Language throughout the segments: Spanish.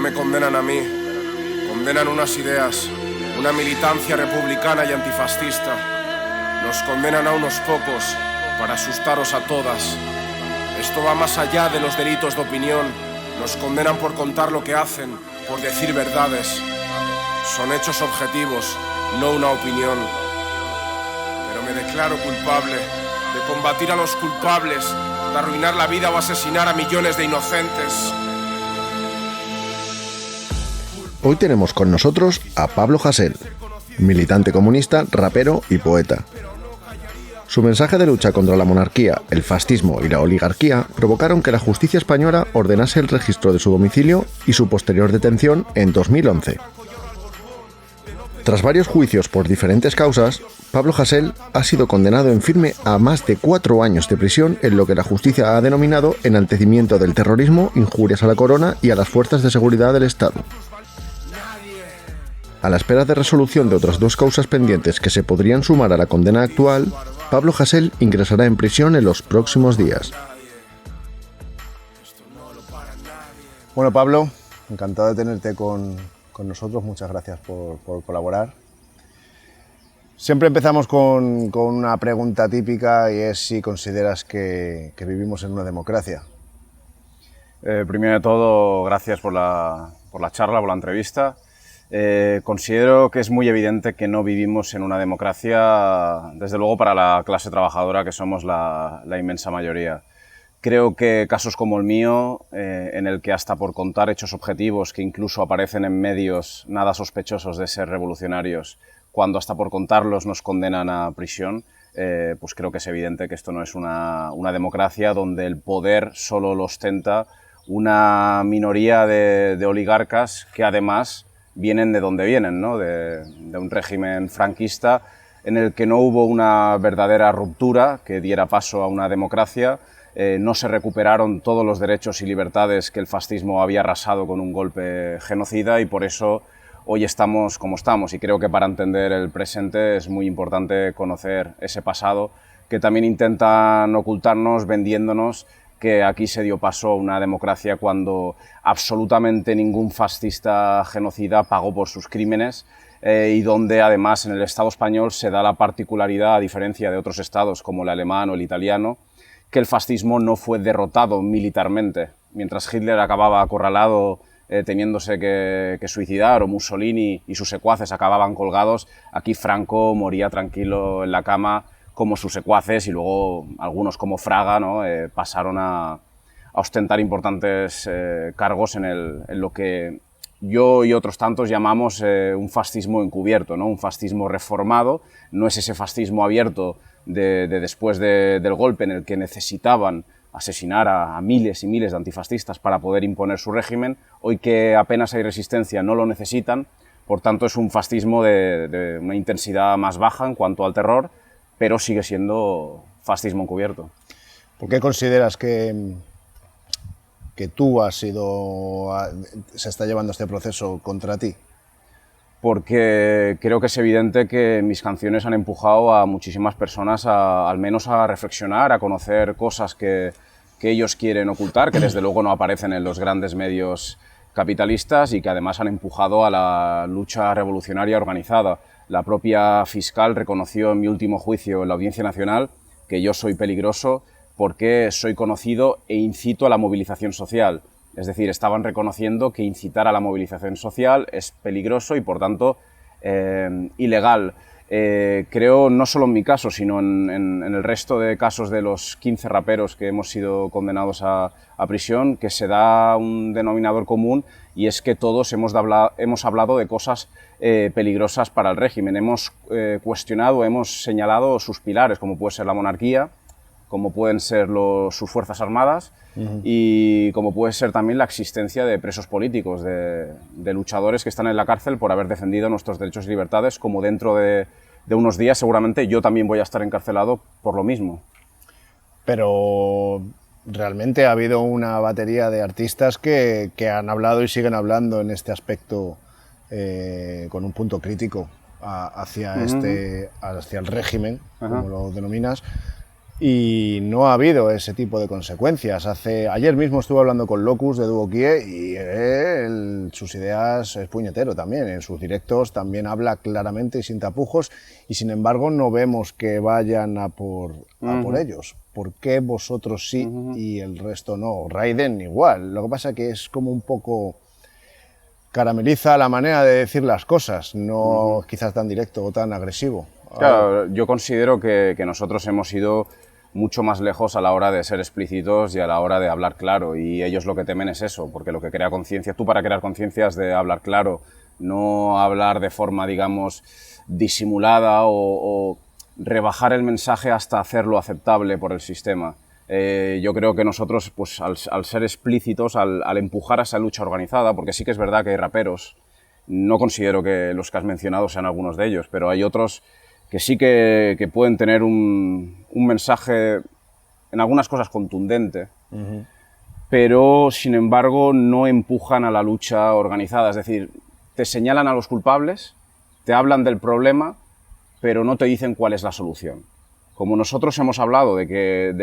me condenan a mí, condenan unas ideas, una militancia republicana y antifascista. Nos condenan a unos pocos para asustaros a todas. Esto va más allá de los delitos de opinión. Nos condenan por contar lo que hacen, por decir verdades. Son hechos objetivos, no una opinión. Pero me declaro culpable de combatir a los culpables, de arruinar la vida o asesinar a millones de inocentes. Hoy tenemos con nosotros a Pablo Hasél, militante comunista, rapero y poeta. Su mensaje de lucha contra la monarquía, el fascismo y la oligarquía provocaron que la justicia española ordenase el registro de su domicilio y su posterior detención en 2011. Tras varios juicios por diferentes causas, Pablo Hasél ha sido condenado en firme a más de 4 años de prisión en lo que la justicia ha denominado enaltecimiento del terrorismo, injurias a la corona y a las fuerzas de seguridad del Estado. A la espera de resolución de otras 2 causas pendientes que se podrían sumar a la condena actual, Pablo Hasél ingresará en prisión en los próximos días. Bueno, Pablo, encantado de tenerte con nosotros. Muchas gracias por colaborar. Siempre empezamos con una pregunta típica y es si consideras que vivimos en una democracia. Primero de todo, gracias por la charla, por la entrevista. Considero que es muy evidente que no vivimos en una democracia, desde luego para la clase trabajadora, que somos la inmensa mayoría. Creo que casos como el mío, en el que hasta por contar hechos objetivos que incluso aparecen en medios nada sospechosos de ser revolucionarios, cuando hasta por contarlos nos condenan a prisión, pues creo que es evidente que esto no es una democracia donde el poder solo lo ostenta una minoría de oligarcas que además vienen de donde vienen, ¿no? De un régimen franquista en el que no hubo una verdadera ruptura que diera paso a una democracia, no se recuperaron todos los derechos y libertades que el fascismo había arrasado con un golpe genocida y por eso hoy estamos como estamos. Y creo que para entender el presente es muy importante conocer ese pasado que también intentan ocultarnos vendiéndonos que aquí se dio paso a una democracia cuando absolutamente ningún fascista genocida pagó por sus crímenes y donde además en el Estado español se da la particularidad, a diferencia de otros estados como el alemán o el italiano, que el fascismo no fue derrotado militarmente. Mientras Hitler acababa acorralado teniéndose que suicidar o Mussolini y sus secuaces acababan colgados, aquí Franco moría tranquilo en la cama como sus secuaces y luego algunos como Fraga, ¿no? Pasaron a ostentar importantes cargos en lo que yo y otros tantos llamamos un fascismo encubierto, ¿no? Un fascismo reformado. No es ese fascismo abierto de después del golpe en el que necesitaban asesinar a miles y miles de antifascistas para poder imponer su régimen. Hoy que apenas hay resistencia no lo necesitan, por tanto es un fascismo de una intensidad más baja en cuanto al terror, pero sigue siendo fascismo encubierto. ¿Por qué consideras que tú se está llevando este proceso contra ti? Porque creo que es evidente que mis canciones han empujado a muchísimas personas al menos a reflexionar, a conocer cosas que ellos quieren ocultar, que desde luego no aparecen en los grandes medios capitalistas y que además han empujado a la lucha revolucionaria organizada. La propia fiscal reconoció en mi último juicio en la Audiencia Nacional que yo soy peligroso porque soy conocido e incito a la movilización social. Es decir, estaban reconociendo que incitar a la movilización social es peligroso y, por tanto, ilegal. Creo, no solo en mi caso, sino en el resto de casos de los 15 raperos que hemos sido condenados a prisión, que se da un denominador común y es que todos hemos hablado de cosas peligrosas para el régimen. Hemos cuestionado, hemos señalado sus pilares, como puede ser la monarquía, como pueden ser sus fuerzas armadas y como puede ser también la existencia de presos políticos, de luchadores que están en la cárcel por haber defendido nuestros derechos y libertades, como dentro de unos días seguramente yo también voy a estar encarcelado por lo mismo. Pero realmente ha habido una batería de artistas que han hablado y siguen hablando en este aspecto con un punto crítico hacia el régimen, como lo denominas. y no ha habido ese tipo de consecuencias. Ayer mismo estuve hablando con Locus de Duokie y sus ideas es puñetero también. En sus directos también habla claramente y sin tapujos, y sin embargo no vemos que vayan a por ellos. ¿Por qué vosotros sí y el resto no? Raiden igual. Lo que pasa es que es como un poco carameliza la manera de decir las cosas, no quizás tan directo o tan agresivo. Claro, yo considero que nosotros hemos ido mucho más lejos a la hora de ser explícitos y a la hora de hablar claro, y ellos lo que temen es eso, porque lo que crea conciencia, tú para crear conciencia es de hablar claro, no hablar de forma, digamos, disimulada o rebajar el mensaje hasta hacerlo aceptable por el sistema. Yo creo que nosotros, pues, al ser explícitos, al empujar a esa lucha organizada, porque sí que es verdad que hay raperos, no considero que los que has mencionado sean algunos de ellos, pero hay otros que sí que pueden tener un mensaje, en algunas cosas contundente, pero sin embargo no empujan a la lucha organizada. Es decir, te señalan a los culpables, te hablan del problema, pero no te dicen cuál es la solución. Como nosotros hemos hablado de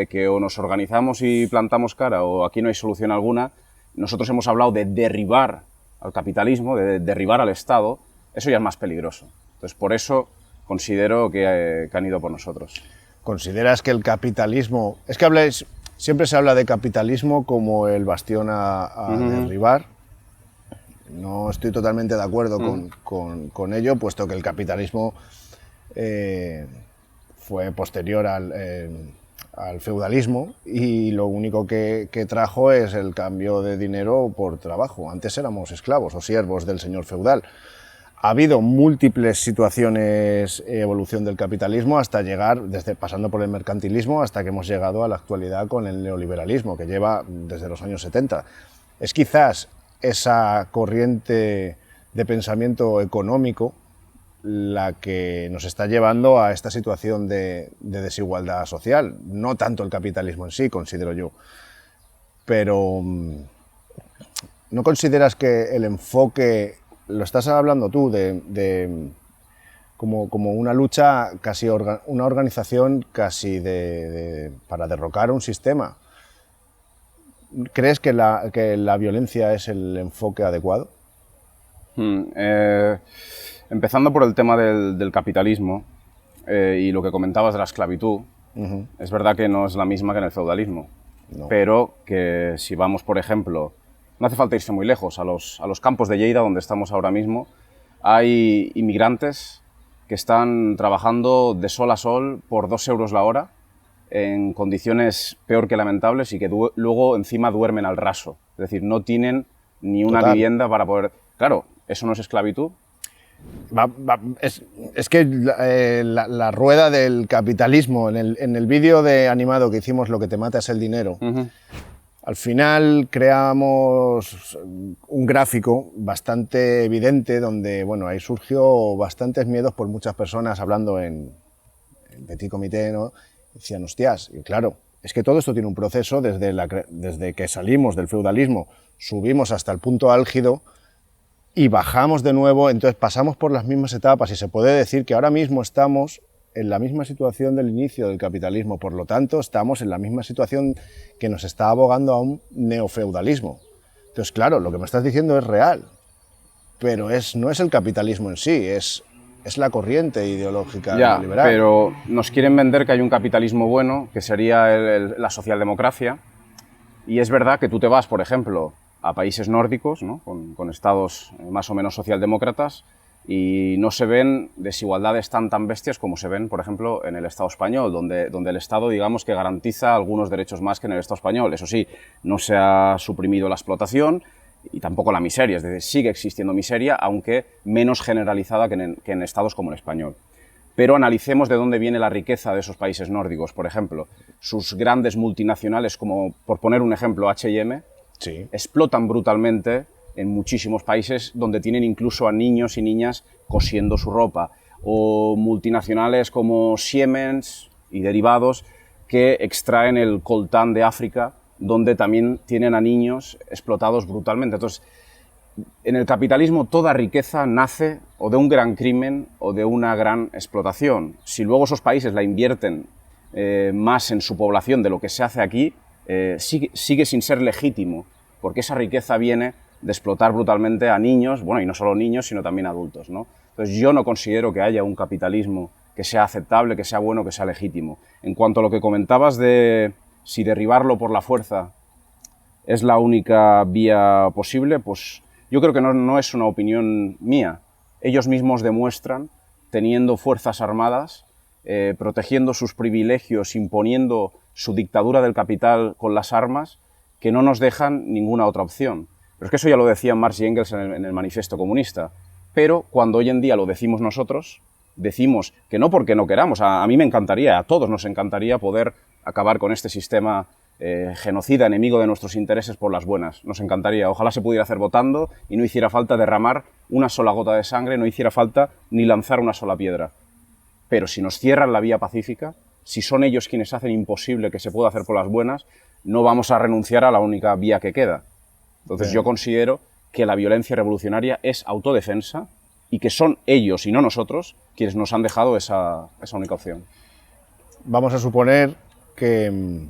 que o nos organizamos y plantamos cara o aquí no hay solución alguna, nosotros hemos hablado de derribar al capitalismo, de derribar al Estado, eso ya es más peligroso. Entonces, por eso considero que han ido por nosotros. ¿Consideras que el capitalismo... Es que siempre se habla de capitalismo como el bastión a derribar. No estoy totalmente de acuerdo con ello, puesto que el capitalismo fue posterior al feudalismo y lo único que trajo es el cambio de dinero por trabajo. Antes éramos esclavos o siervos del señor feudal. Ha habido múltiples situaciones, evolución del capitalismo, hasta llegar, pasando por el mercantilismo, hasta que hemos llegado a la actualidad con el neoliberalismo, que lleva desde los años 70. Es quizás esa corriente de pensamiento económico la que nos está llevando a esta situación de desigualdad social. No tanto el capitalismo en sí, considero yo. Pero ¿no consideras que el enfoque... Lo estás hablando tú como una lucha, casi una organización casi para derrocar un sistema? ¿Crees que la violencia es el enfoque adecuado? Empezando por el tema del capitalismo y lo que comentabas de la esclavitud, es verdad que no es la misma que en el feudalismo, pero que si vamos, por ejemplo, no hace falta irse muy lejos, a los campos de Lleida, donde estamos ahora mismo, hay inmigrantes que están trabajando de sol a sol por 2 euros la hora, en condiciones peor que lamentables y que luego encima duermen al raso. Es decir, no tienen ni una vivienda para poder... Claro, ¿eso no es esclavitud? Es que la rueda del capitalismo, en el vídeo animado que hicimos, Lo que te mata es el dinero, al final creamos un gráfico bastante evidente donde, bueno, ahí surgió bastantes miedos por muchas personas hablando en petit comité, ¿no? Decían, hostias, y claro, es que todo esto tiene un proceso desde que salimos del feudalismo, subimos hasta el punto álgido y bajamos de nuevo, entonces pasamos por las mismas etapas y se puede decir que ahora mismo estamos en la misma situación del inicio del capitalismo, por lo tanto estamos en la misma situación que nos está abogando a un neofeudalismo. Entonces, claro, lo que me estás diciendo es real, pero no es el capitalismo en sí, es la corriente ideológica neoliberal. Pero nos quieren vender que hay un capitalismo bueno, que sería la socialdemocracia, y es verdad que tú te vas, por ejemplo, a países nórdicos, ¿no? con estados más o menos socialdemócratas, y no se ven desigualdades tan bestias como se ven, por ejemplo, en el Estado español, donde el Estado, digamos, que garantiza algunos derechos más que en el Estado español. Eso sí, no se ha suprimido la explotación y tampoco la miseria, es decir, sigue existiendo miseria, aunque menos generalizada que en estados como el español. Pero analicemos de dónde viene la riqueza de esos países nórdicos. Por ejemplo, sus grandes multinacionales, como por poner un ejemplo, H&M, sí, explotan brutalmente en muchísimos países donde tienen incluso a niños y niñas cosiendo su ropa, o multinacionales como Siemens y derivados que extraen el coltán de África, donde también tienen a niños explotados brutalmente. Entonces, en el capitalismo toda riqueza nace o de un gran crimen o de una gran explotación. Si luego esos países la invierten más en su población de lo que se hace aquí, sigue sin ser legítimo, porque esa riqueza viene de explotar brutalmente a niños, bueno, y no solo niños, sino también adultos, ¿no? Entonces yo no considero que haya un capitalismo que sea aceptable, que sea bueno, que sea legítimo. En cuanto a lo que comentabas de si derribarlo por la fuerza es la única vía posible, pues yo creo que no es una opinión mía. Ellos mismos demuestran, teniendo fuerzas armadas, protegiendo sus privilegios, imponiendo su dictadura del capital con las armas, que no nos dejan ninguna otra opción. Pero es que eso ya lo decían Marx y Engels en el Manifiesto Comunista. Pero cuando hoy en día lo decimos nosotros, decimos que no porque no queramos. A mí me encantaría, a todos nos encantaría poder acabar con este sistema genocida, enemigo de nuestros intereses por las buenas. Nos encantaría. Ojalá se pudiera hacer votando y no hiciera falta derramar una sola gota de sangre, no hiciera falta ni lanzar una sola piedra. Pero si nos cierran la vía pacífica, si son ellos quienes hacen imposible que se pueda hacer por las buenas, no vamos a renunciar a la única vía que queda. Entonces yo considero que la violencia revolucionaria es autodefensa y que son ellos y no nosotros quienes nos han dejado esa única opción. Vamos a suponer que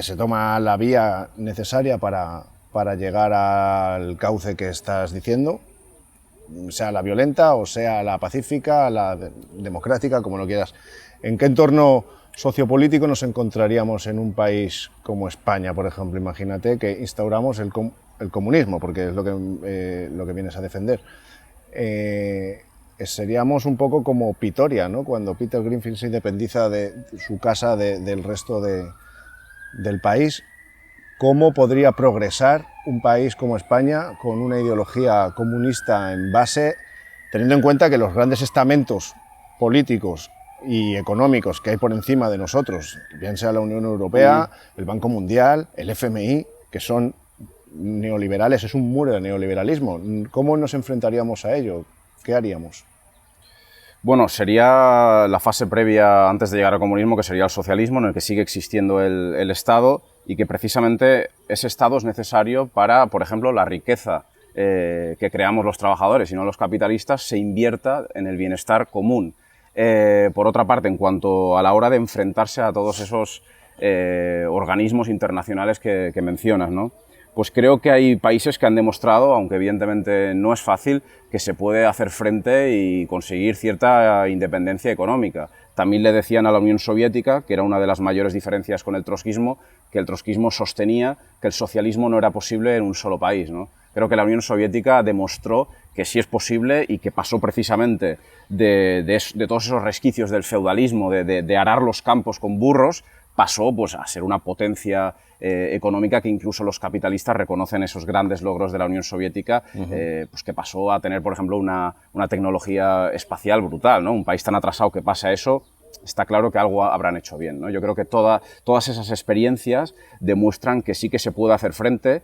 se toma la vía necesaria para llegar al cauce que estás diciendo, sea la violenta o sea la pacífica, la democrática, como lo quieras. ¿En qué entorno sociopolítico nos encontraríamos en un país como España, por ejemplo? Imagínate que instauramos el comunismo, porque es lo que vienes a defender. Seríamos un poco como Pretoria, ¿no? Cuando Peter Greenfield se independiza de su casa del resto del país. ¿Cómo podría progresar un país como España con una ideología comunista en base, teniendo en cuenta que los grandes estamentos políticos y económicos que hay por encima de nosotros, bien sea la Unión Europea, el Banco Mundial, el FMI, que son neoliberales, es un muro de neoliberalismo? ¿Cómo nos enfrentaríamos a ello? ¿Qué haríamos? Bueno, sería la fase previa antes de llegar al comunismo, que sería el socialismo, en el que sigue existiendo el Estado y que precisamente ese Estado es necesario para, por ejemplo, la riqueza que creamos los trabajadores y no los capitalistas se invierta en el bienestar común. Por otra parte, en cuanto a la hora de enfrentarse a todos esos organismos internacionales que mencionas, ¿no? Pues creo que hay países que han demostrado, aunque evidentemente no es fácil, que se puede hacer frente y conseguir cierta independencia económica. También le decían a la Unión Soviética, que era una de las mayores diferencias con el trotskismo, que el trotskismo sostenía que el socialismo no era posible en un solo país, ¿no? Creo que la Unión Soviética demostró que sí es posible y que pasó precisamente de todos esos resquicios del feudalismo, de arar los campos con burros, pasó pues, a ser una potencia económica que incluso los capitalistas reconocen esos grandes logros de la Unión Soviética, pues que pasó a tener, por ejemplo, una tecnología espacial brutal, ¿no? Un país tan atrasado que pasa eso, está claro que algo habrán hecho bien, ¿no? Yo creo que todas esas experiencias demuestran que sí que se puede hacer frente,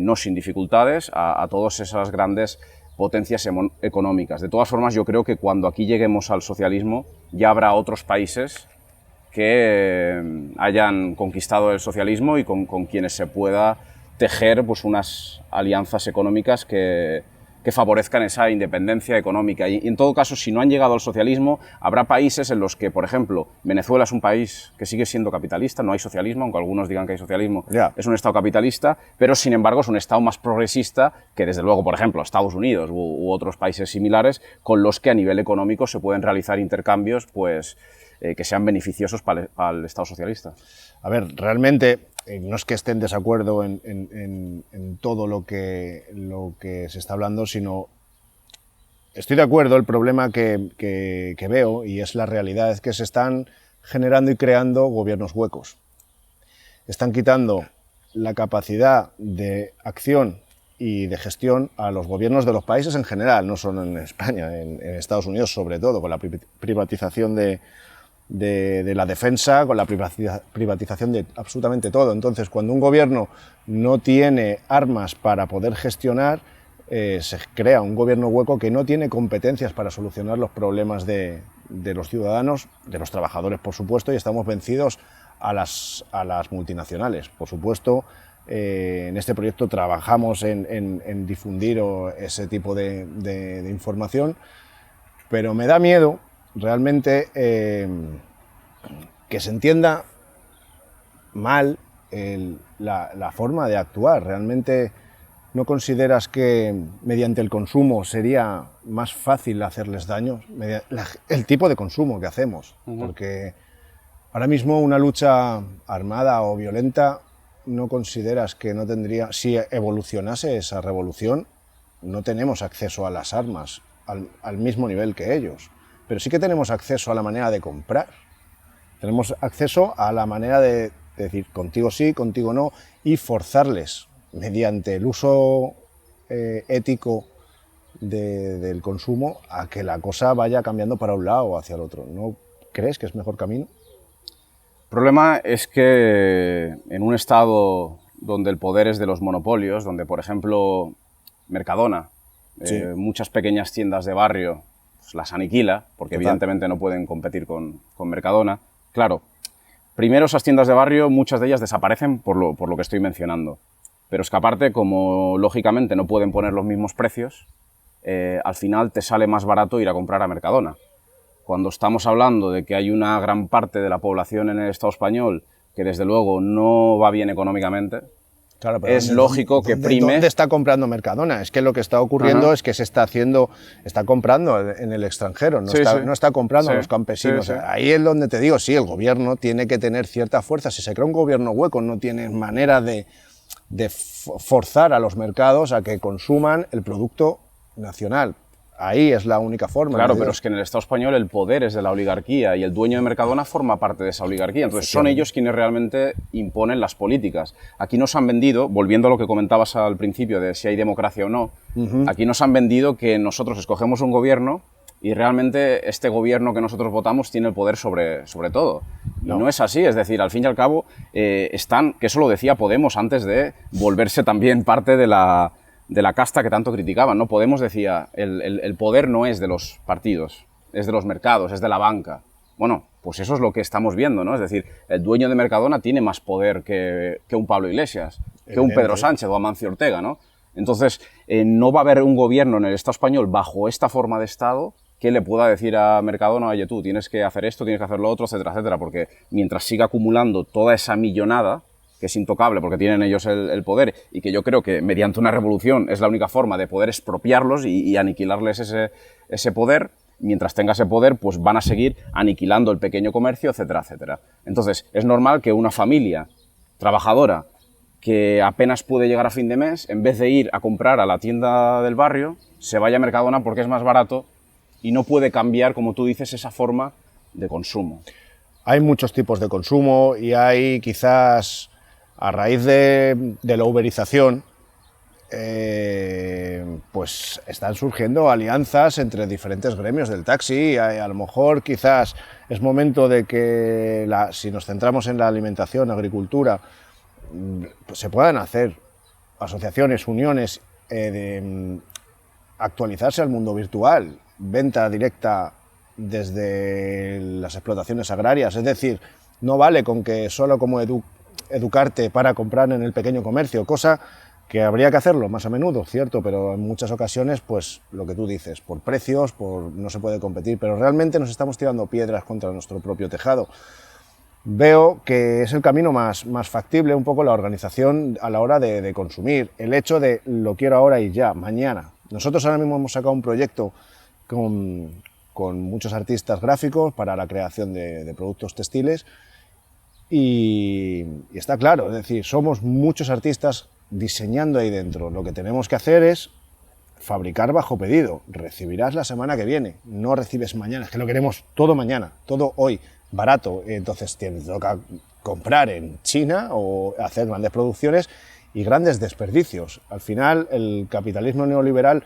no sin dificultades, a todas esas grandes potencias económicas. De todas formas, yo creo que cuando aquí lleguemos al socialismo ya habrá otros países que hayan conquistado el socialismo y con quienes se pueda tejer pues, unas alianzas económicas que favorezcan esa independencia económica. Y en todo caso, si no han llegado al socialismo, habrá países en los que, por ejemplo, Venezuela es un país que sigue siendo capitalista, no hay socialismo, aunque algunos digan que hay socialismo, es un Estado capitalista, pero sin embargo es un Estado más progresista que, desde luego, por ejemplo, Estados Unidos u otros países similares, con los que a nivel económico se pueden realizar intercambios pues, que sean beneficiosos para el Estado socialista. A ver, realmente no es que esté en desacuerdo en todo lo que se está hablando, sino estoy de acuerdo. El problema que veo, y es la realidad, es que se están generando y creando gobiernos huecos. Están quitando la capacidad de acción y de gestión a los gobiernos de los países en general, no solo en España, en Estados Unidos sobre todo, con la privatización de la defensa, con la privatización de absolutamente todo. Entonces, cuando un gobierno no tiene armas para poder gestionar, se crea un gobierno hueco que no tiene competencias para solucionar los problemas de los ciudadanos, de los trabajadores, por supuesto, y estamos vencidos a las multinacionales. Por supuesto, en este proyecto trabajamos en difundir ese tipo de información, pero me da miedo realmente que se entienda mal la forma de actuar. ¿Realmente no consideras que mediante el consumo sería más fácil hacerles daño? El tipo de consumo que hacemos. Porque ahora mismo una lucha armada o violenta, ¿no consideras que no tendría, si evolucionase esa revolución, no tenemos acceso a las armas al mismo nivel que ellos? Pero sí que tenemos acceso a la manera de comprar. Tenemos acceso a la manera de decir contigo sí, contigo no, y forzarles mediante el uso ético del consumo a que la cosa vaya cambiando para un lado o hacia el otro. ¿No crees que es mejor camino? El problema es que en un estado donde el poder es de los monopolios, donde por ejemplo Mercadona, Sí. muchas pequeñas tiendas de barrio pues las aniquila, porque Total. evidentemente no pueden competir con Mercadona. Claro, primero esas tiendas de barrio, muchas de ellas desaparecen por lo que estoy mencionando. Pero es que aparte, como lógicamente no pueden poner los mismos precios, al final te sale más barato ir a comprar a Mercadona. Cuando estamos hablando de que hay una gran parte de la población en el Estado español que desde luego no va bien económicamente, Claro, pero es lógico que prime... ¿Dónde está comprando Mercadona? Es que lo que está ocurriendo es que está comprando en el extranjero, no, Sí, está, sí. no está comprando Sí, a los campesinos. sí, sí. Ahí es donde te digo, sí, el gobierno tiene que tener cierta fuerza. Si se crea un gobierno hueco, no tiene manera de forzar a los mercados a que consuman el producto nacional. Ahí es la única forma. Claro, ¿no? pero es que en el Estado español el poder es de la oligarquía y el dueño de Mercadona forma parte de esa oligarquía. Entonces son ellos quienes realmente imponen las políticas. Aquí nos han vendido, volviendo a lo que comentabas al principio de si hay democracia o no, aquí nos han vendido que nosotros escogemos un gobierno y realmente este gobierno que nosotros votamos tiene el poder sobre todo. Y no es así, es decir, al fin y al cabo están, que eso lo decía Podemos antes de volverse también parte de la casta que tanto criticaban, ¿no? Podemos decía, el poder no es de los partidos, es de los mercados, es de la banca. Bueno, pues eso es lo que estamos viendo, ¿no? Es decir, el dueño de Mercadona tiene más poder que un Pablo Iglesias, que un Pedro Sánchez o Amancio Ortega, ¿no? Entonces, no va a haber un gobierno en el Estado español bajo esta forma de Estado que le pueda decir a Mercadona, oye tú, tienes que hacer esto, tienes que hacer lo otro, etcétera, etcétera, porque mientras siga acumulando toda esa millonada, que es intocable porque tienen ellos el poder y que yo creo que mediante una revolución es la única forma de poder expropiarlos y aniquilarles ese poder, mientras tenga ese poder pues van a seguir aniquilando el pequeño comercio, etcétera, etcétera. Entonces es normal que una familia trabajadora que apenas puede llegar a fin de mes, en vez de ir a comprar a la tienda del barrio, se vaya a Mercadona porque es más barato y no puede cambiar, como tú dices, esa forma de consumo. Hay muchos tipos de consumo y hay quizás, a raíz de la uberización, pues están surgiendo alianzas entre diferentes gremios del taxi. A lo mejor quizás es momento de que, si nos centramos en la alimentación, agricultura, pues se puedan hacer asociaciones, uniones, de actualizarse al mundo virtual, venta directa desde las explotaciones agrarias. Es decir, no vale con que solo como educarte para comprar en el pequeño comercio, cosa que habría que hacerlo más a menudo, cierto, pero en muchas ocasiones, pues lo que tú dices, por precios, no se puede competir, pero realmente nos estamos tirando piedras contra nuestro propio tejado. Veo que es el camino más factible un poco la organización a la hora de consumir, el hecho de lo quiero ahora y ya, mañana. Nosotros ahora mismo hemos sacado un proyecto con muchos artistas gráficos para la creación de productos textiles y está claro, es decir, somos muchos artistas diseñando ahí dentro. Lo que tenemos que hacer es fabricar bajo pedido. Recibirás la semana que viene, no recibes mañana, es que lo queremos todo mañana, todo hoy, barato. Entonces te toca comprar en China o hacer grandes producciones y grandes desperdicios. Al final el capitalismo neoliberal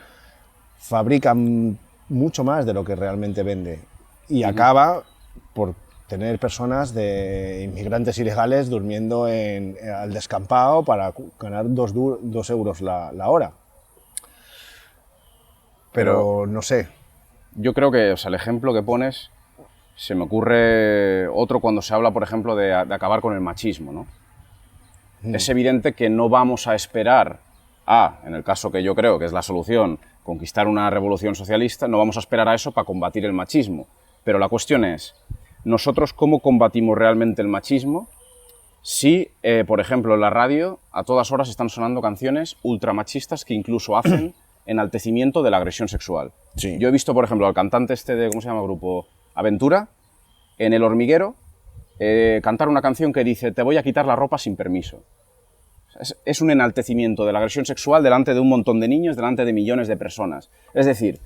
fabrica mucho más de lo que realmente vende y acaba por tener personas de inmigrantes ilegales durmiendo al descampado para ganar 2 euros la hora. Pero no sé. Yo creo que, o sea, el ejemplo que pones, se me ocurre otro cuando se habla, por ejemplo, de acabar con el machismo, ¿no? Es evidente que no vamos a esperar en el caso que yo creo que es la solución, conquistar una revolución socialista, no vamos a esperar a eso para combatir el machismo. Pero la cuestión es, nosotros cómo combatimos realmente el machismo si, por ejemplo, en la radio a todas horas están sonando canciones ultramachistas que incluso hacen enaltecimiento de la agresión sexual. Sí. Yo he visto, por ejemplo, al cantante de, ¿cómo se llama el grupo? Aventura, en El Hormiguero, cantar una canción que dice te voy a quitar la ropa sin permiso. Es un enaltecimiento de la agresión sexual delante de un montón de niños, delante de millones de personas. Es decir,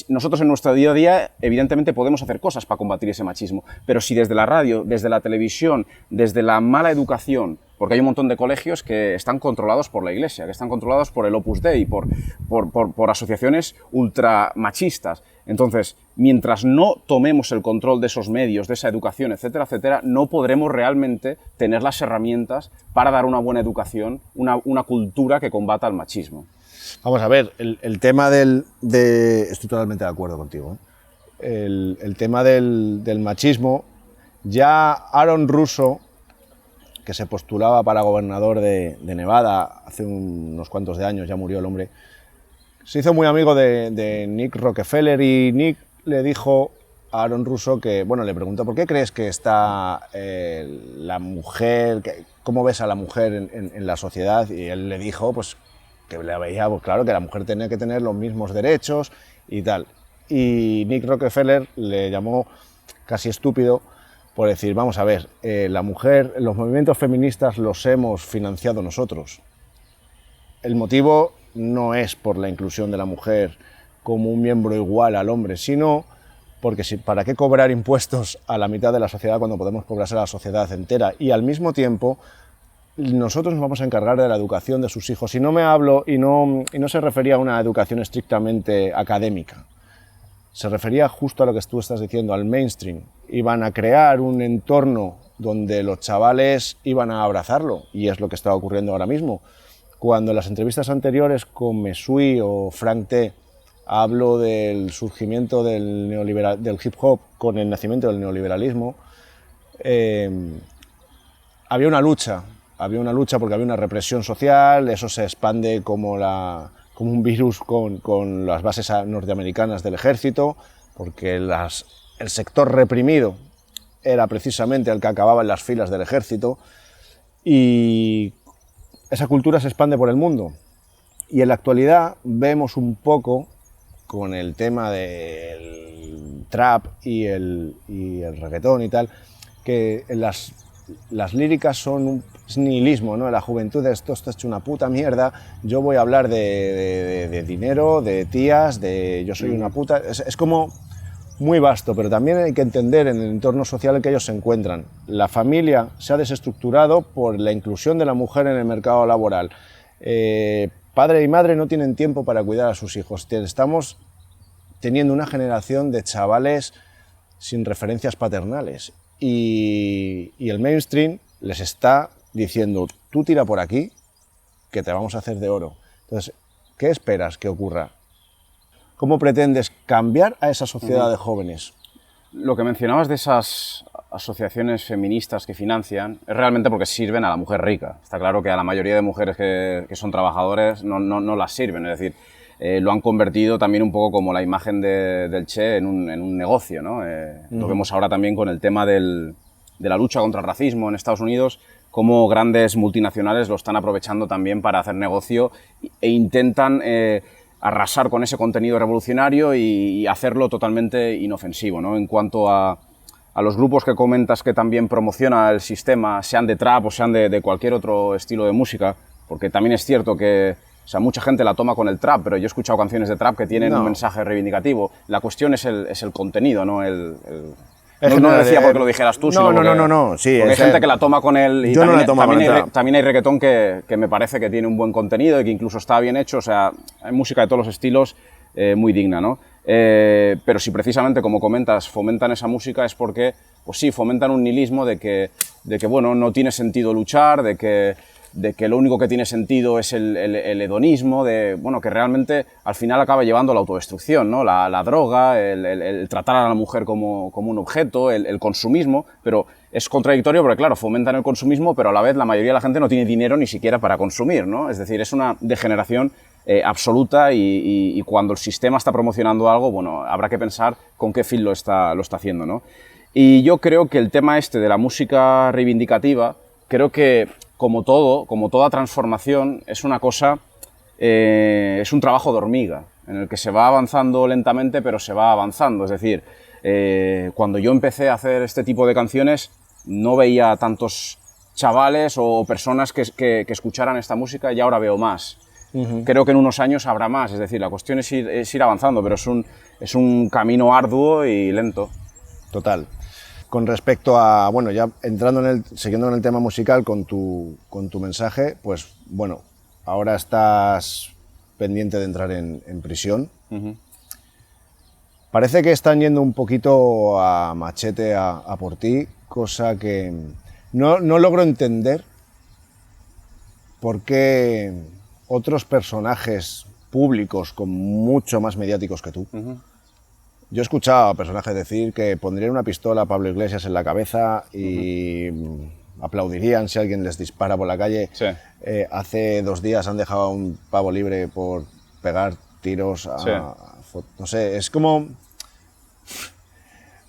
nosotros en nuestro día a día evidentemente podemos hacer cosas para combatir ese machismo, pero si desde la radio, desde la televisión, desde la mala educación, porque hay un montón de colegios que están controlados por la Iglesia, que están controlados por el Opus Dei, por asociaciones ultramachistas. Entonces, mientras no tomemos el control de esos medios, de esa educación, etcétera, etcétera, no podremos realmente tener las herramientas para dar una buena educación, una cultura que combata el machismo. Vamos a ver, el tema estoy totalmente de acuerdo contigo, ¿eh? El tema del machismo, ya Aaron Russo, que se postulaba para gobernador de Nevada hace unos cuantos de años, ya murió el hombre, se hizo muy amigo de Nick Rockefeller y Nick le dijo a Aaron Russo que, bueno, le preguntó ¿por qué crees que está la mujer, cómo ves a la mujer en la sociedad? Y él le dijo, pues, que le veía, pues claro, que la mujer tenía que tener los mismos derechos y tal. Y Nick Rockefeller le llamó casi estúpido por decir, vamos a ver, la mujer, los movimientos feministas los hemos financiado nosotros. El motivo no es por la inclusión de la mujer como un miembro igual al hombre, sino porque ¿para qué cobrar impuestos a la mitad de la sociedad cuando podemos cobrarse a la sociedad entera? Y al mismo tiempo, nosotros nos vamos a encargar de la educación de sus hijos. Y no se refería a una educación estrictamente académica. Se refería justo a lo que tú estás diciendo, al mainstream. Iban a crear un entorno donde los chavales iban a abrazarlo, y es lo que está ocurriendo ahora mismo. Cuando en las entrevistas anteriores con Mesui o Frank T. hablo del surgimiento del hip hop con el nacimiento del neoliberalismo, había una lucha porque había una represión social, eso se expande como un virus con las bases norteamericanas del ejército, porque el sector reprimido era precisamente el que acababa en las filas del ejército, y esa cultura se expande por el mundo. Y en la actualidad vemos un poco, con el tema del trap y el reggaetón y tal, que las líricas son es nihilismo, ¿no? La juventud, esto está hecho una puta mierda, yo voy a hablar de dinero, de tías, de yo soy una puta... Es como muy vasto, pero también hay que entender en el entorno social en que ellos se encuentran. La familia se ha desestructurado por la inclusión de la mujer en el mercado laboral. Padre y madre no tienen tiempo para cuidar a sus hijos. Estamos teniendo una generación de chavales sin referencias paternales. Y el mainstream les está diciendo, tú tira por aquí, que te vamos a hacer de oro. Entonces, ¿qué esperas que ocurra? ¿Cómo pretendes cambiar a esa sociedad de jóvenes? Lo que mencionabas de esas asociaciones feministas que financian es realmente porque sirven a la mujer rica. Está claro que a la mayoría de mujeres que son trabajadores no las sirven, es decir, lo han convertido también un poco como la imagen del Che en un negocio, ¿no? Lo vemos ahora también con el tema de la lucha contra el racismo en Estados Unidos, cómo grandes multinacionales lo están aprovechando también para hacer negocio e intentan arrasar con ese contenido revolucionario y hacerlo totalmente inofensivo, ¿no? En cuanto a los grupos que comentas que también promociona el sistema, sean de trap o sean de cualquier otro estilo de música, porque también es cierto que mucha gente la toma con el trap, pero yo he escuchado canciones de trap que tienen un mensaje reivindicativo. La cuestión es el contenido, ¿no? No decía porque lo dijeras tú, sino no. Sí, porque hay gente que la toma con él. Y yo no la tomo con el trap. También hay reggaetón que me parece que tiene un buen contenido y que incluso está bien hecho. O sea, hay música de todos los estilos muy digna, ¿no? Pero si precisamente, como comentas, fomentan esa música es porque, pues sí, fomentan un nihilismo de que bueno, no tiene sentido luchar, de que lo único que tiene sentido es el hedonismo, bueno, que realmente al final acaba llevando a la autodestrucción, ¿no? La droga, el tratar a la mujer como un objeto, el consumismo, pero es contradictorio porque, claro, fomentan el consumismo, pero a la vez la mayoría de la gente no tiene dinero ni siquiera para consumir, ¿no? Es decir, es una degeneración absoluta y cuando el sistema está promocionando algo, bueno, habrá que pensar con qué fin lo está haciendo, ¿no? Y yo creo que el tema este de la música reivindicativa, creo que como todo, como toda transformación, es una cosa, es un trabajo de hormiga, en el que se va avanzando lentamente, pero se va avanzando. Es decir, cuando yo empecé a hacer este tipo de canciones, no veía tantos chavales o personas que escucharan esta música, y ahora veo más. Creo que en unos años habrá más, es decir, la cuestión es ir avanzando, pero es un camino arduo y lento. Total. Con respecto a, bueno, ya siguiendo en el tema musical con tu mensaje, pues bueno, ahora estás pendiente de entrar en prisión. Parece que están yendo un poquito a machete a por ti, cosa que no logro entender por qué otros personajes públicos con mucho más mediáticos que tú. Yo he escuchado a personajes decir que pondrían una pistola a Pablo Iglesias en la cabeza y aplaudirían si alguien les dispara por la calle. Sí. Hace 2 días han dejado a un pavo libre por pegar tiros a... Sí. No sé, es como...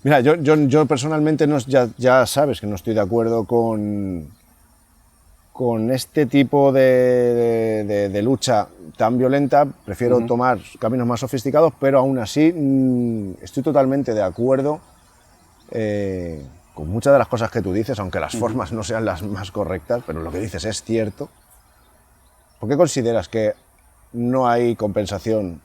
Mira, yo personalmente ya sabes que no estoy de acuerdo con este tipo de lucha tan violenta. Prefiero tomar caminos más sofisticados, pero aún así estoy totalmente de acuerdo con muchas de las cosas que tú dices, aunque las formas no sean las más correctas, pero lo que dices es cierto. ¿Por qué consideras que no hay compensación,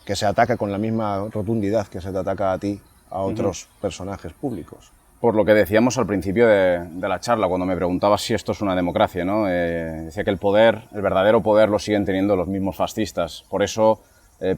que se ataca con la misma rotundidad que se te ataca a ti, a otros personajes públicos? Por lo que decíamos al principio de la charla, cuando me preguntabas si esto es una democracia, ¿no? Decía que el verdadero poder lo siguen teniendo los mismos fascistas. Por eso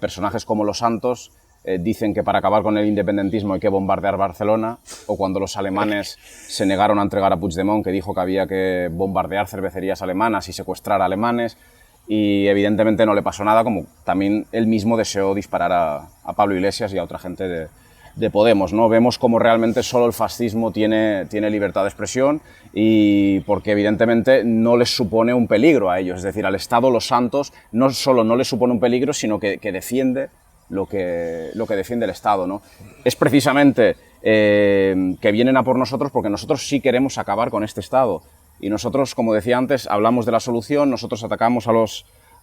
personajes como Los Santos dicen que para acabar con el independentismo hay que bombardear Barcelona, o cuando los alemanes se negaron a entregar a Puigdemont, que dijo que había que bombardear cervecerías alemanas y secuestrar a alemanes, y evidentemente no le pasó nada, como también él mismo deseó disparar a Pablo Iglesias y a otra gente de Podemos, ¿no? Vemos cómo realmente solo el fascismo tiene libertad de expresión, y porque evidentemente no les supone un peligro a ellos. Es decir, al Estado Los Santos no solo no les supone un peligro, sino que defiende lo que defiende el Estado, ¿no? Es precisamente que vienen a por nosotros porque nosotros sí queremos acabar con este Estado. Y nosotros, como decía antes, hablamos de la solución, nosotros atacamos a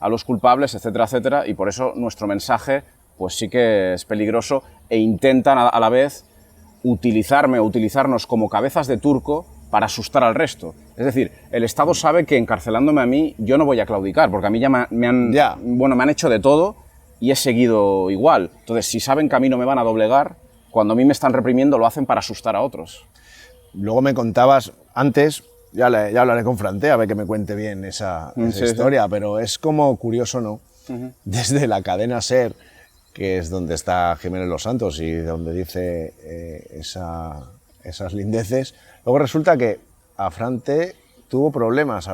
los culpables, etcétera, etcétera, y por eso nuestro mensaje pues sí que es peligroso, e intentan a la vez utilizarnos como cabezas de turco para asustar al resto. Es decir, el Estado sabe que encarcelándome a mí yo no voy a claudicar, porque a mí ya me han hecho de todo y he seguido igual. Entonces, si saben que a mí no me van a doblegar, cuando a mí me están reprimiendo lo hacen para asustar a otros. Luego me contabas antes, ya hablaré con Franté a ver que me cuente bien esa historia, pero es como curioso, ¿no? Desde la cadena SER, que es donde está Jiménez Los Santos y donde dice esas lindeces, luego resulta que a Franté tuvo problemas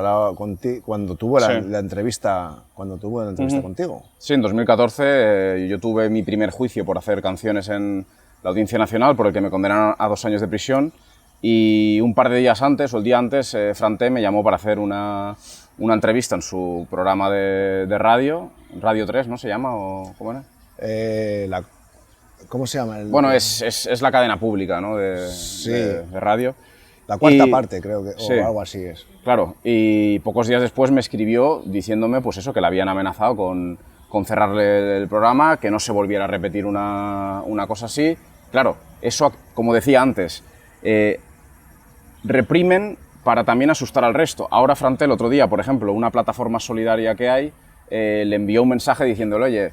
cuando tuvo la entrevista contigo. Sí, en 2014 yo tuve mi primer juicio por hacer canciones en la Audiencia Nacional, por el que me condenaron a 2 años de prisión, y un par de días antes, o el día antes, Franté me llamó para hacer una entrevista en su programa de radio, Radio 3, ¿no se llama? ¿O cómo era? ¿Cómo se llama? Bueno, es la cadena pública, ¿no? de radio. La cuarta parte, creo que, sí, o algo así es. Claro, y pocos días después me escribió diciéndome pues eso, que le habían amenazado con cerrarle el programa, que no se volviera a repetir una cosa así. Claro, eso, como decía antes, reprimen para también asustar al resto. Ahora Franté, el otro día, por ejemplo, una plataforma solidaria que hay, le envió un mensaje diciéndole, oye,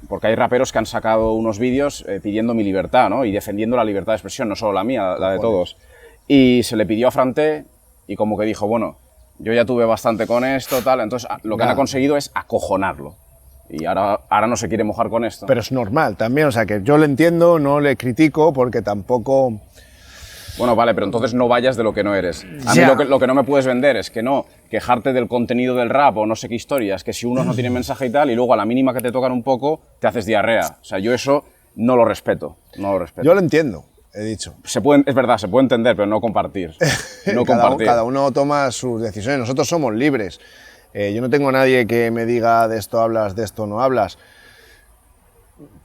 porque hay raperos que han sacado unos vídeos pidiendo mi libertad, ¿no? Y defendiendo la libertad de expresión, no solo la mía, la de todos. Y se le pidió a Franté y como que dijo, bueno, yo ya tuve bastante con esto, tal, entonces lo que han conseguido es acojonarlo. Y ahora no se quiere mojar con esto. Pero es normal también, o sea, que yo le entiendo, no le critico, porque tampoco... Bueno, vale, pero entonces no vayas de lo que no eres. A mí lo que no me puedes vender es que no, quejarte del contenido del rap o no sé qué historias, que si unos no tienen mensaje y tal, y luego a la mínima que te tocan un poco, te haces diarrea. O sea, yo eso no lo respeto, no lo respeto. Yo lo entiendo, he dicho. Es verdad, se puede entender, pero no compartir. No compartir. Cada uno toma sus decisiones, nosotros somos libres. Yo no tengo a nadie que me diga de esto hablas, de esto no hablas.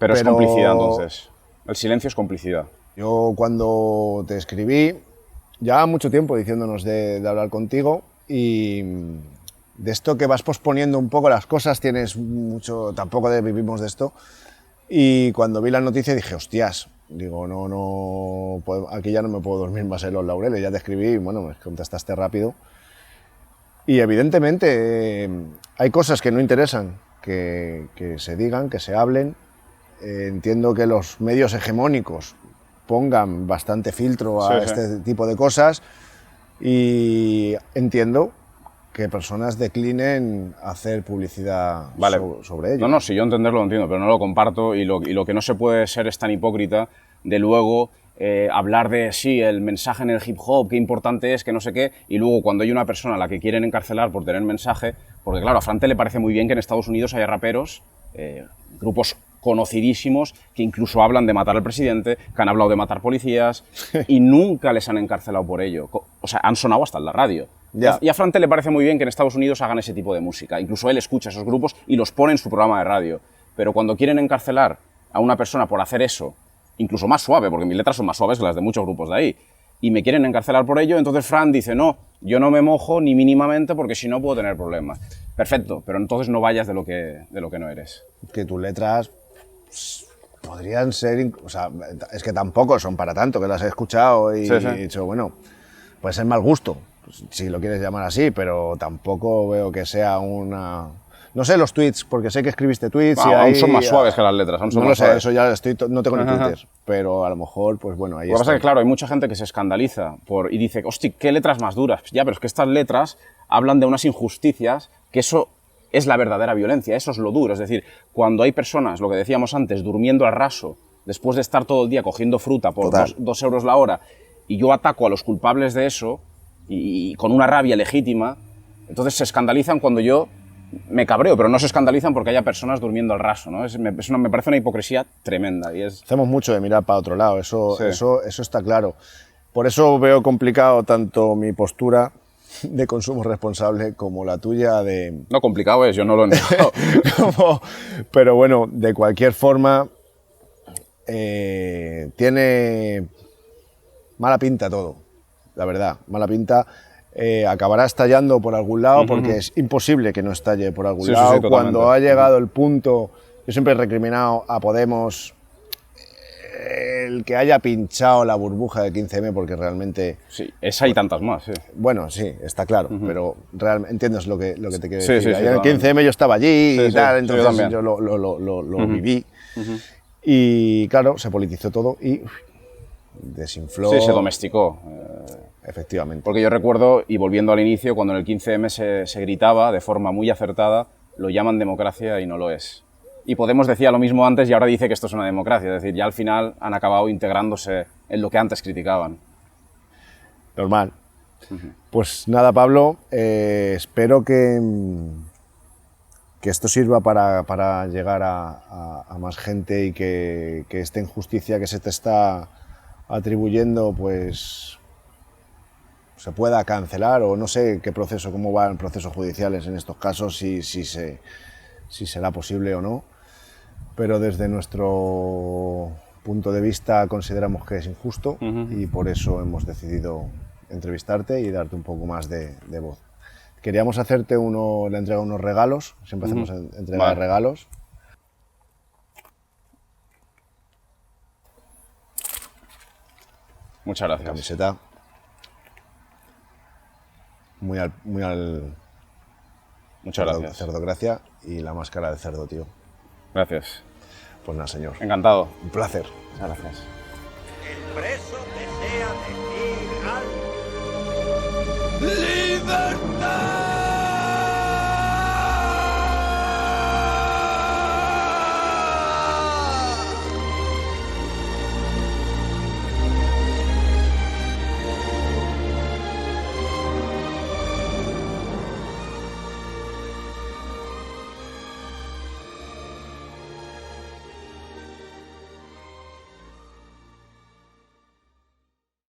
Pero es complicidad, entonces. El silencio es complicidad. Yo cuando te escribí, ya mucho tiempo diciéndonos de hablar contigo, y de esto que vas posponiendo un poco las cosas, tienes mucho, tampoco vivimos de esto, y cuando vi la noticia dije, hostias, digo, no, aquí ya no me puedo dormir más en los laureles, ya te escribí y bueno, me contestaste rápido. Y evidentemente hay cosas que no interesan que se digan, que se hablen. Entiendo que los medios hegemónicos pongan bastante filtro a este tipo de cosas, y entiendo que personas declinen hacer publicidad sobre ello. No, si yo entenderlo lo entiendo, pero no lo comparto, y lo que no se puede ser es tan hipócrita de luego hablar de sí, el mensaje en el hip hop, qué importante es, que no sé qué, y luego cuando hay una persona a la que quieren encarcelar por tener mensaje, porque claro, a Frante le parece muy bien que en Estados Unidos haya raperos, grupos conocidísimos, que incluso hablan de matar al presidente, que han hablado de matar policías, y nunca les han encarcelado por ello. O sea, han sonado hasta en la radio. Ya. Y a Frante le parece muy bien que en Estados Unidos hagan ese tipo de música. Incluso él escucha esos grupos y los pone en su programa de radio. Pero cuando quieren encarcelar a una persona por hacer eso, incluso más suave, porque mis letras son más suaves que las de muchos grupos de ahí, y me quieren encarcelar por ello, entonces Fran dice, no, yo no me mojo ni mínimamente porque si no puedo tener problemas. Perfecto, pero entonces no vayas de lo que no eres. Que tus letras podrían ser, o sea, es que tampoco son para tanto, que las he escuchado y he dicho, bueno, puede ser mal gusto, si lo quieres llamar así, pero tampoco veo que sea una... No sé los tweets, porque sé que escribiste tweets y ahí... Aún son más suaves que las letras, aún son no más lo sé, suaves. eso ya no tengo ni Twitter, pero a lo mejor, pues bueno, ahí Lo que pasa está. es que, claro, hay mucha gente que se escandaliza y dice, hostia, qué letras más duras. Ya, pero es que estas letras hablan de unas injusticias, que eso es la verdadera violencia, eso es lo duro. Es decir, cuando hay personas, lo que decíamos antes, durmiendo al raso, después de estar todo el día cogiendo fruta por 2 euros la hora, y yo ataco a los culpables de eso, y con una rabia legítima, entonces se escandalizan cuando yo me cabreo, pero no se escandalizan porque haya personas durmiendo al raso, ¿no? Me parece una hipocresía tremenda. Hacemos mucho de mirar para otro lado, eso está claro. Por eso veo complicado tanto mi postura de consumo responsable como la tuya de... No, complicado es, yo no lo he negado. Pero bueno, de cualquier forma, tiene mala pinta todo, la verdad, mala pinta. Acabará estallando por algún lado, porque es imposible que no estalle por algún lado. Cuando ha llegado el punto, yo siempre he recriminado a Podemos el que haya pinchado la burbuja de 15M, porque realmente... Sí, esa y tantas más, sí. Bueno, sí, está claro, pero realmente entiendes lo que te quiero decir. Sí, en el 15M yo estaba allí y tal, entonces yo lo viví. Y claro, se politizó todo y desinfló... Sí, se domesticó. Efectivamente. Porque yo recuerdo, y volviendo al inicio, cuando en el 15M se gritaba de forma muy acertada, lo llaman democracia y no lo es. Y Podemos decía lo mismo antes y ahora dice que esto es una democracia, es decir, ya al final han acabado integrándose en lo que antes criticaban. Normal. Pues nada, Pablo, espero que esto sirva para llegar a más gente, y que esta injusticia que se te está atribuyendo, pues se pueda cancelar, o no sé qué proceso, cómo van procesos judiciales en estos casos, si será posible o no, pero desde nuestro punto de vista consideramos que es injusto, y por eso hemos decidido entrevistarte y darte un poco más de voz. Queríamos hacerte la entrega de unos regalos, siempre hacemos entrega de regalos. Muchas gracias. La camiseta muy al Muchas gracias. Cerdocracia, y la máscara de cerdo, tío. Gracias. Pues nada, señor. Encantado. Un placer. Muchas gracias. El preso desea decir al... ¡Libertad!